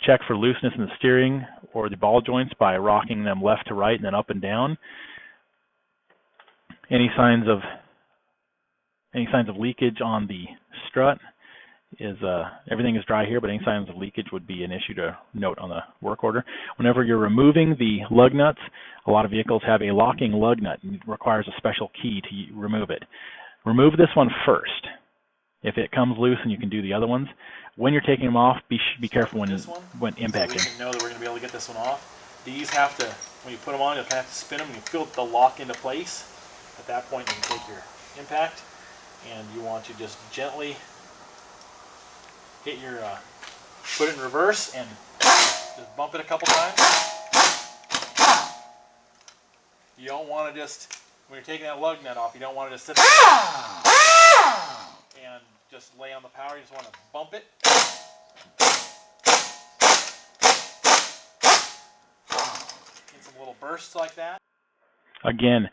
check for looseness in the steering or the ball joints by rocking them left to right and then up and down. Any signs of leakage on the strut is everything is dry here, but any signs of leakage would be an issue to note on the work order. Whenever you're removing the lug nuts, a lot of vehicles have a locking lug nut and it requires a special key to remove it. Remove this one first. If it comes loose, and you can do the other ones. When you're taking them off, be careful when impacting. So we can know that we're going to be able to get this one off. These have to, when you put them on, you'll kind of have to spin them and you feel the lock into place. At that point, you can take your impact and you want to just gently hit your, put it in reverse and just bump it a couple times. You don't want to just, when you're taking that lug nut off, you don't want to just sit and just lay on the power. You just want to bump it. In some little bursts like that. Again,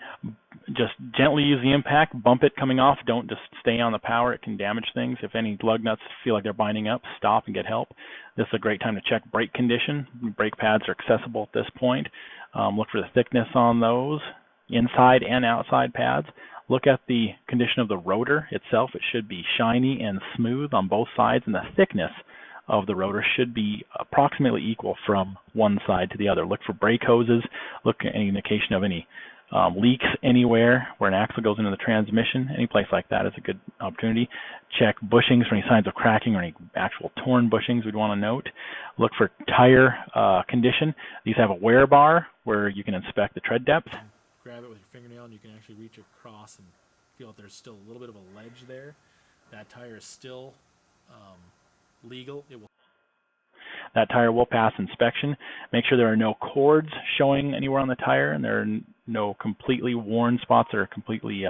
just gently use the impact, bump it coming off. Don't just stay on the power. It can damage things. If any lug nuts feel like they're binding up, stop and get help. This is a great time to check brake condition. Brake pads are accessible at this point. Look for the thickness on those, inside and outside pads. Look at the condition of the rotor itself. It should be shiny and smooth on both sides, and the thickness of the rotor should be approximately equal from one side to the other. Look for brake hoses. Look at any indication of any leaks anywhere where an axle goes into the transmission. Any place like that is a good opportunity. Check bushings for any signs of cracking or any actual torn bushings we'd want to note. Look for tire condition. These have a wear bar where you can inspect the tread depth. Grab it with your fingernail and you can actually reach across and feel that there's still a little bit of a ledge there. That tire is still legal. That tire will pass inspection. Make sure there are no cords showing anywhere on the tire and there are no completely worn spots that are completely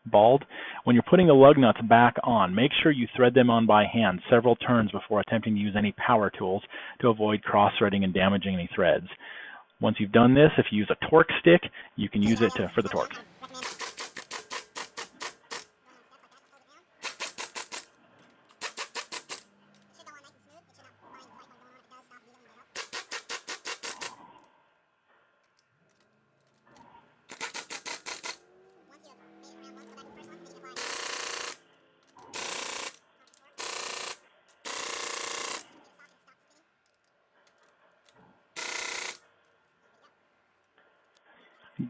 bald. When you're putting the lug nuts back on, make sure you thread them on by hand several turns before attempting to use any power tools to avoid cross-threading and damaging any threads. Once you've done this, if you use a torque stick, you can use it for the torque.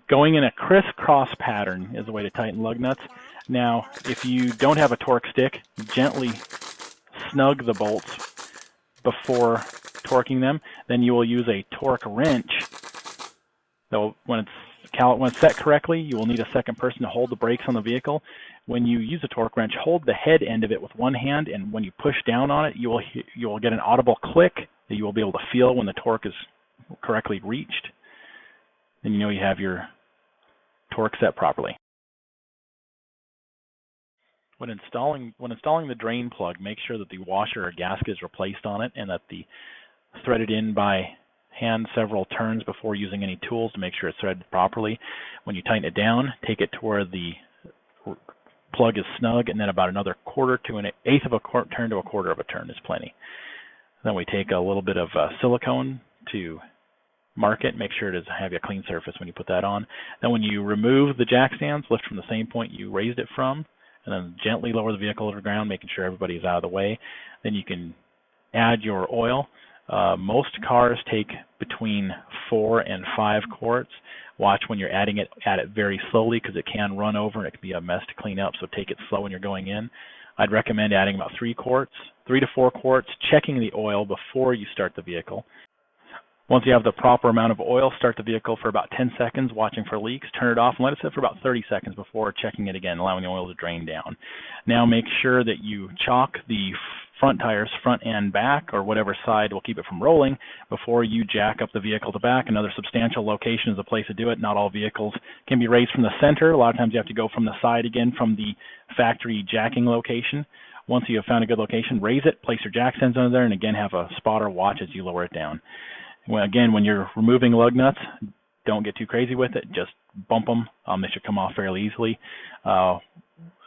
Going in a crisscross pattern is a way to tighten lug nuts. Now, if you don't have a torque stick, gently snug the bolts before torquing them. Then you will use a torque wrench. So when it's set correctly, you will need a second person to hold the brakes on the vehicle. When you use a torque wrench, hold the head end of it with one hand, and when you push down on it, you will get an audible click that you will be able to feel when the torque is correctly reached. Then you know you have your torque set properly. When installing the drain plug, make sure that the washer or gasket is replaced on it and that the threaded in by hand several turns before using any tools to make sure it's threaded properly. When you tighten it down, take it to where the plug is snug, and then about another quarter to an eighth of a turn to a quarter of a turn is plenty. Then we take a little bit of silicone to mark it, make sure it has a clean surface when you put that on. Then when you remove the jack stands, lift from the same point you raised it from, and then gently lower the vehicle to the ground, making sure everybody is out of the way. Then you can add your oil. Most cars take between 4 and 5 quarts. Watch when you're adding it, add it very slowly because it can run over and it can be a mess to clean up, so take it slow when you're going in. I'd recommend adding about 3 to 4 quarts, checking the oil before you start the vehicle. Once you have the proper amount of oil, start the vehicle for about 10 seconds, watching for leaks, turn it off, and let it sit for about 30 seconds before checking it again, allowing the oil to drain down. Now make sure that you chalk the front tires, front and back, or whatever side will keep it from rolling, before you jack up the vehicle to back. Another substantial location is a place to do it. Not all vehicles can be raised from the center. A lot of times you have to go from the side again from the factory jacking location. Once you have found a good location, raise it, place your jack stands under there, and again have a spotter watch as you lower it down. Well, again, when you're removing lug nuts, don't get too crazy with it. Just bump them. They should come off fairly easily.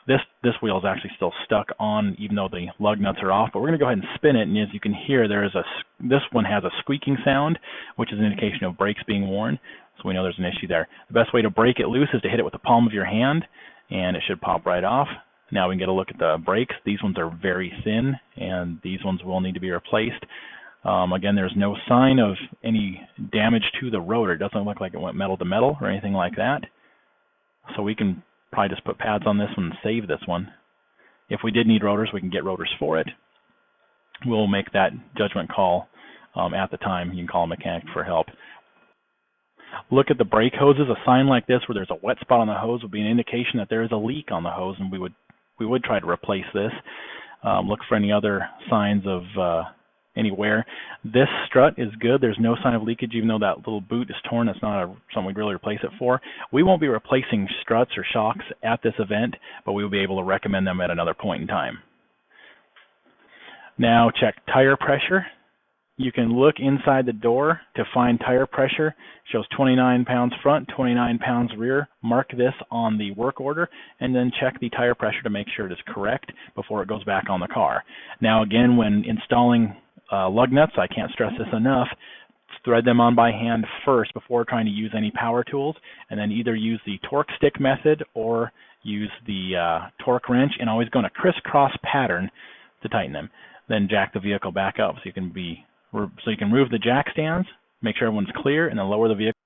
This wheel is actually still stuck on, even though the lug nuts are off. But we're going to go ahead and spin it, and as you can hear, this one has a squeaking sound, which is an indication of brakes being worn. So we know there's an issue there. The best way to break it loose is to hit it with the palm of your hand, and it should pop right off. Now we can get a look at the brakes. These ones are very thin, and these ones will need to be replaced. Again, there's no sign of any damage to the rotor. It doesn't look like it went metal to metal or anything like that. So we can probably just put pads on this one and save this one. If we did need rotors, we can get rotors for it. We'll make that judgment call at the time. You can call a mechanic for help. Look at the brake hoses. A sign like this where there's a wet spot on the hose would be an indication that there is a leak on the hose, and we would try to replace this. Look for any other signs of any wear. This strut is good. There's no sign of leakage, even though that little boot is torn. That's not something we'd really replace it for. We won't be replacing struts or shocks at this event, but we will be able to recommend them at another point in time. Now check tire pressure. You can look inside the door to find tire pressure. It shows 29 pounds front, 29 pounds rear. Mark this on the work order, and then check the tire pressure to make sure it is correct before it goes back on the car. Now again, when installing lug nuts, I can't stress this enough, thread them on by hand first before trying to use any power tools, and then either use the torque stick method or use the torque wrench, and always go in a crisscross pattern to tighten them. Then jack the vehicle back up so you can remove the jack stands, make sure everyone's clear, and then lower the vehicle.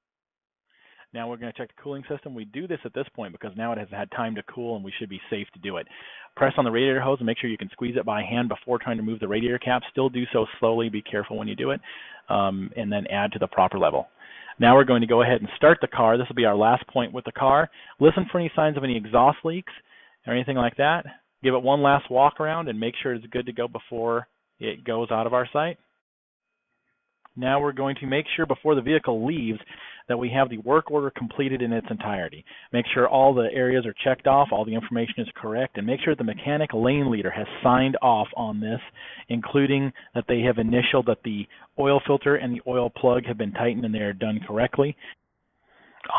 Now we're going to check the cooling system. We do this at this point because now it has had time to cool and we should be safe to do it. Press on the radiator hose and make sure you can squeeze it by hand before trying to move the radiator cap. Still do so slowly. Be careful when you do it. And then add to the proper level. Now we're going to go ahead and start the car. This will be our last point with the car. Listen for any signs of any exhaust leaks or anything like that. Give it one last walk around and make sure it's good to go before it goes out of our sight. Now we're going to make sure before the vehicle leaves that we have the work order completed in its entirety. Make sure all the areas are checked off, all the information is correct, and make sure the mechanic lane leader has signed off on this, including that they have initialed that the oil filter and the oil plug have been tightened and they are done correctly.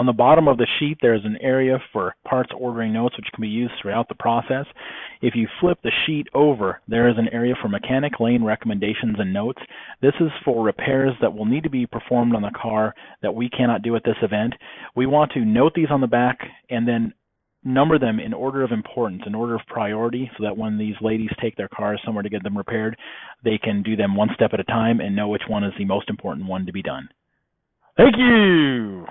On the bottom of the sheet, there's an area for parts ordering notes, which can be used throughout the process. If you flip the sheet over, there is an area for mechanic lane recommendations and notes. This is for repairs that will need to be performed on the car that we cannot do at this event. We want to note these on the back and then number them in order of importance, in order of priority, so that when these ladies take their cars somewhere to get them repaired, they can do them one step at a time and know which one is the most important one to be done. Thank you!